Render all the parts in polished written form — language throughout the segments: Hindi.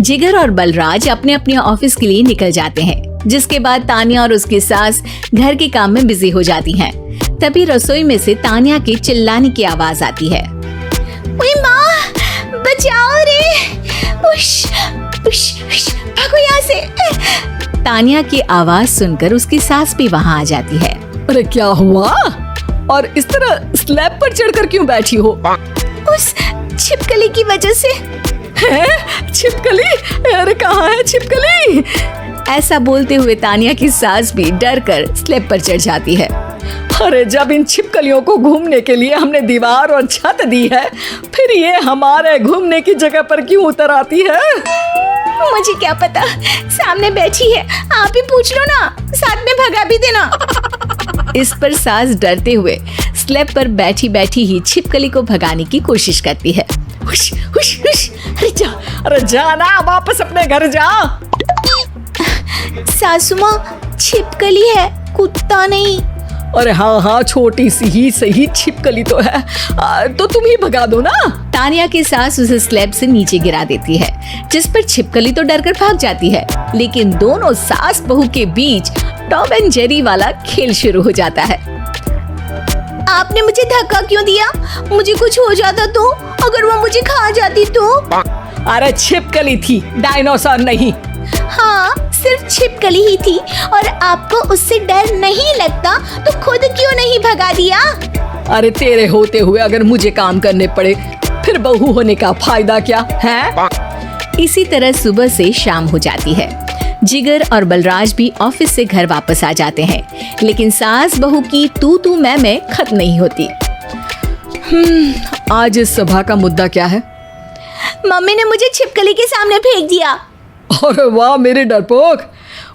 जिगर और बलराज अपने अपने ऑफिस के लिए निकल जाते हैं, जिसके बाद तानिया और उसकी सास घर के काम में बिजी हो जाती हैं। तभी रसोई में से तानिया के चिल्लाने की आवाज आती है। ओए माँ, बचाओ रे! उश, उश, उश, भागो यहाँ से! तानिया की आवाज सुनकर उसकी सास भी वहाँ आ जाती है। अरे क्या हुआ? और इस तरह स्लैब पर चढ़कर क्यों बैठी हो? उस छिपकली की वजह से। है? छिपकली? अरे कहाँ है छिपकली? ऐसा बोलते हुए तानिया की सास भी डर कर स्लैब पर चढ़ जाती है। अरे जब इन छिपकलियों को घूमने के लिए हमने दीवार और छत दी है, फिर ये हमारे घूमने की जगह पर क्यों उतर आती है? मुझे क्या पता, सामने बैठी है, आप ही पूछ लो ना, साथ में भगा भी देना। इस पर सास डरते हुए स्लैब पर बैठी बैठी ही छिपकली को भगाने की कोशिश करती है। हुश, हुश, हुश, अरे जा ना, वापस अपने घर जा। सासू माँ, छिपकली है, कुत्ता नहीं। अरे हाँ, छोटी सी ही सही छिपकली तो है, तो तुम ही भगा दो ना। तानिया की सास उसे स्लैब से नीचे गिरा देती है, जिस पर छिपकली तो डरकर भाग जाती है, लेकिन दोनों सास बहू के बीच टॉम एंड जेरी वाला खेल शुरू हो जाता है। आपने मुझे धक्का क्यों दिया? मुझे कुछ हो जाता तो? अगर वो मुझे खा जाती तो? अरे छिपकली थी, डायनासोर नहीं। हाँ, सिर्फ छिपकली ही थी, और आपको उससे डर नहीं लगता तो खुद क्यों नहीं भगा दिया? अरे तेरे होते हुए अगर मुझे काम करने पड़े, फिर बहू होने का फायदा क्या है? इसी तरह सुबह से शाम हो जाती है। जिगर और बलराज भी ऑफिस से घर वापस आ जाते हैं, लेकिन सास बहू की तू मैं खत्म नहीं होती। आज इस सभा का मुद्दा क्या है? मम्मी ने मुझे छिपकली के सामने फेंक दिया। अरे वाह मेरे डरपोक,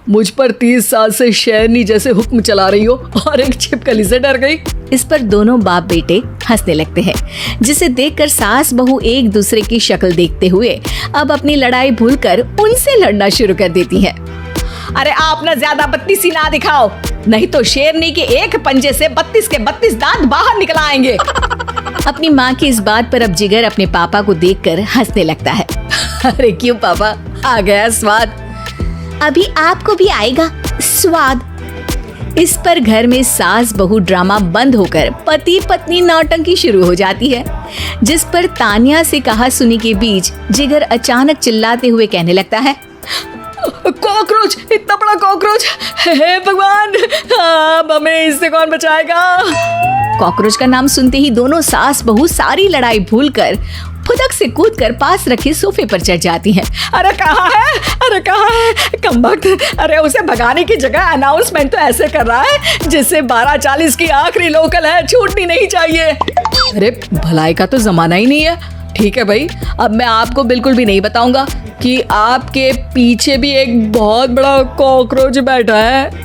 मुझ पर 30 साल से शेरनी जैसे हुक्म चला रही हो और एक छिपकली से डर गई। इस पर दोनों बाप बेटे हंसने लगते हैं, जिसे देखकर सास बहू एक दूसरे की शक्ल देखते हुए अब अपनी लड़ाई भूलकर उनसे लड़ना शुरू कर देती हैं। अरे आप ना ज्यादा बत्तीसी ना दिखाओ, नहीं तो शेरनी के एक पंजे से 32 के 32 दांत बाहर निकल आएंगे। अपनी माँ की इस बात पर अब जिगर अपने पापा को देखकर हंसने लगता है। अरे क्यों पापा, आ गया स्वाद? अभी आपको भी आएगा स्वाद। इस पर घर में सास बहू ड्रामा बंद होकर पति पत्नी नौटंकी शुरू हो जाती है, जिस पर तानिया से कहा सुनी के बीच जिगर अचानक चिल्लाते हुए कहने लगता है। कॉकरोच, इतना बड़ा कॉकरोच! हे भगवान, अब हमें इससे कौन बचाएगा? कॉकरोच का नाम सुनते ही दोनों सास बहू सारी लड़ाई भूलकर फुदक से कूदकर पास रखे सोफे पर चढ़ जाती हैं। अरे कहाँ है? अरे कहाँ है? कमबख्त! अरे उसे भगाने की जगह अनाउंसमेंट तो ऐसे कर रहा है जैसे 12:40 की आखिरी लोकल है, छूटनी नहीं चाहिए। अरे भलाई का तो जमाना ही नहीं है। ठीक है भाई, अब मैं आपको बिल्कुल भी नहीं बताऊंगा कि आपके पीछे भी एक बहुत बड़ा कॉकरोच बैठा है।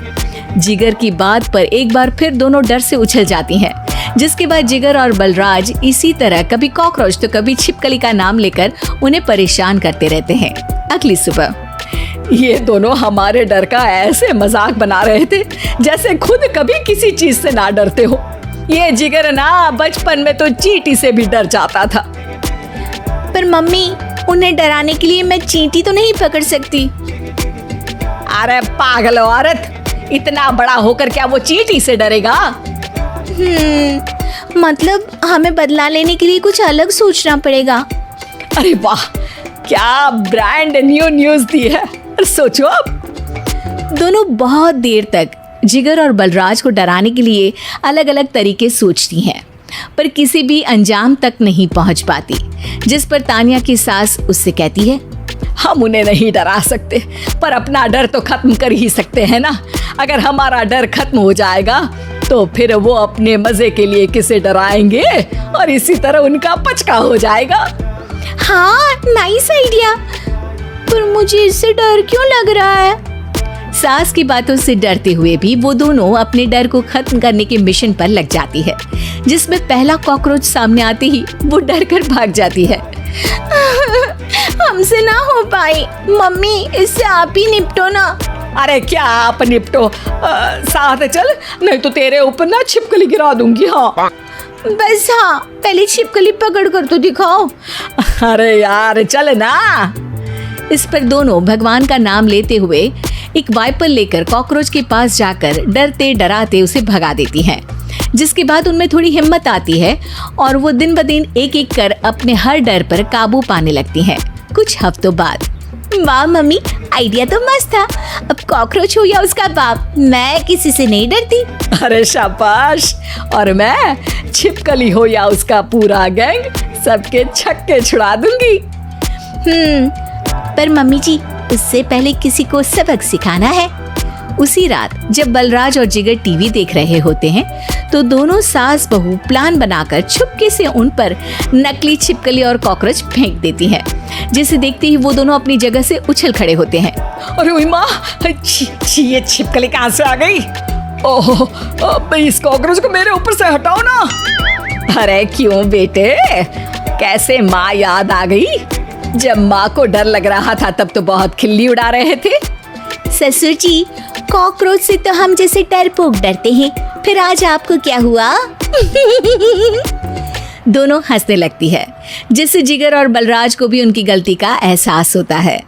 जिगर की बात पर एक बार फिर दोनों डर से उछल जाती हैं, जिसके बाद जिगर और बलराज इसी तरह कभी कॉकरोच तो कभी छिपकली का नाम लेकर उन्हें परेशान करते रहते हैं। अगली सुबह ये दोनों हमारे डर का ऐसे मजाक बना रहे थे जैसे खुद कभी किसी चीज से ना डरते हो। ये जिगर ना बचपन में तो चींटी से भी डर जाता था। पर मम्मी, उन्हें डराने के लिए मैं चींटी तो नहीं पकड़ सकती। अरे पागल औरत, इतना बड़ा होकर क्या वो चींटी से डरेगा? मतलब हमें बदला लेने के लिए कुछ अलग सोचना पड़ेगा। अरे वाह, क्या ब्रांड न्यू न्यूज दी है। सोचो अब। दोनों बहुत देर तक जिगर और बलराज को डराने के लिए अलग अलग तरीके सोचती हैं, पर किसी भी अंजाम तक नहीं पहुंच पाती, जिस पर तानिया की सास उससे कहती है। हम उन्हें नहीं डरा सकते, पर अपना डर तो खत्म कर ही सकते हैं ना। अगर हमारा डर खत्म हो जाएगा तो फिर वो अपने मजे के लिए किसे डराएंगे और इसी तरह उनका पचका हो जाएगा। हाँ, नाइस आइडिया, पर मुझे इससे डर क्यों लग रहा है? सास की बातों से डरते हुए भी वो दोनों अपने डर को खत्म करने के मिशन पर लग जाती है, जिसमें पहला कॉकरोच सामने आते ही वो डर कर भाग जाती है। हमसे ना हो पाई मम्मी, इससे आप ही निपटो ना। अरे क्या आप निपटो, साथ चल, नहीं तो तेरे ऊपर ना छिपकली गिरा दूंगी। हाँ बस, हाँ पहले छिपकली पकड़ कर तो दिखाओ। अरे यार चल ना। इस पर दोनों भगवान का नाम लेते हुए एक वाइपर लेकर कॉकरोच के पास जाकर डरते डराते उसे भगा देती हैं। जिसके बाद उनमें थोड़ी हिम्मत आती है और वो दिन ब दिन एक एक कर अपने हर डर पर काबू पाने लगती हैं। कुछ हफ्तों बाद, वाह मम्मी, आइडिया तो मस्त था। अब कॉकरोच हो या उसका बाप, मैं किसी से नहीं डरती। अरे शाबाश। और मैं छिपकली हो या उसका पूरा गैंग, सबके छक्के छुड़ा दूंगी। पर मम्मी जी, उससे पहले किसी को सबक सिखाना है। उसी रात जब बलराज और जिगर टीवी देख रहे होते हैं तो दोनों सास बहू प्लान बनाकर छुपके से उन पर नकली छिपकली और कॉकरोच फेंक देती हैं। जिसे देखते ही वो दोनों अपनी जगह से उछल खड़े होते हैं। अरे ओए माँ, ये छिपकली कहाँ से आ गई? ओह, अब इस कॉकरोच को मेरे ऊपर से हटाओ ना। अरे क्यों बेटे, कैसे माँ याद आ गई? जब माँ को डर लग रहा था तब तो बहुत खिल्ली उड़ा रहे थे। ससुर जी, कॉकरोच से तो हम जैसे डरपोक डरते हैं, फिर आज आपको क्या हुआ? दोनों हंसने लगती है, जिससे जिगर और बलराज को भी उनकी गलती का एहसास होता है।